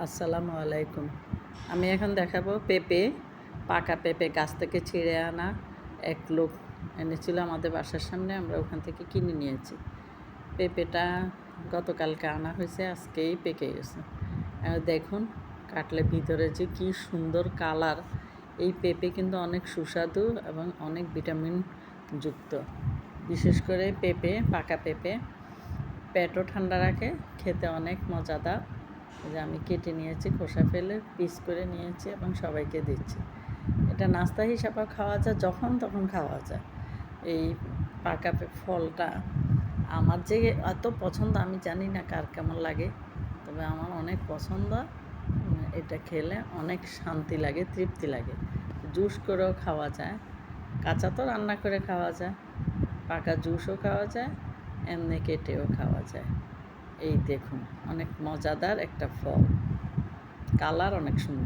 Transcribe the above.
আসসালামু আলাইকুম। আমি এখন দেখাবো পেঁপে, পাকা পেঁপে গাছ থেকে ছিঁড়ে আনা। এক লোক এনেছিল আমাদের বাসার সামনে, আমরা ওখান থেকে কিনে নিয়েছি। পেঁপেটা গতকালকে আনা হয়েছে, আজকেই পেকে গেছে। দেখুন কাটলে ভিতরে যে কি সুন্দর কালার। এই পেঁপে কিন্তু অনেক সুস্বাদু এবং অনেক ভিটামিন যুক্ত। বিশেষ করে পেঁপে, পাকা পেঁপে পেটও ঠান্ডা রাখে, খেতে অনেক মজাদার। যে আমি কেটে নিয়েছি, খোসা ফেলে পিস করে নিয়েছি এবং সবাইকে দিচ্ছি। এটা নাস্তা হিসাবেও খাওয়া যায়, যখন তখন খাওয়া যায়। এই পাকা ফলটা আমার যে এত পছন্দ, আমি জানি না কার কেমন লাগে, তবে আমার অনেক পছন্দ। এটা খেলে অনেক শান্তি লাগে, তৃপ্তি লাগে। জুস করেও খাওয়া যায়, কাঁচা তো রান্না করে খাওয়া যায়, পাকা জুসও খাওয়া যায়, এমনি কেটেও খাওয়া যায়। এই দেখুন অনেক মজাদার একটা ফল, কালার অনেক সুন্দর।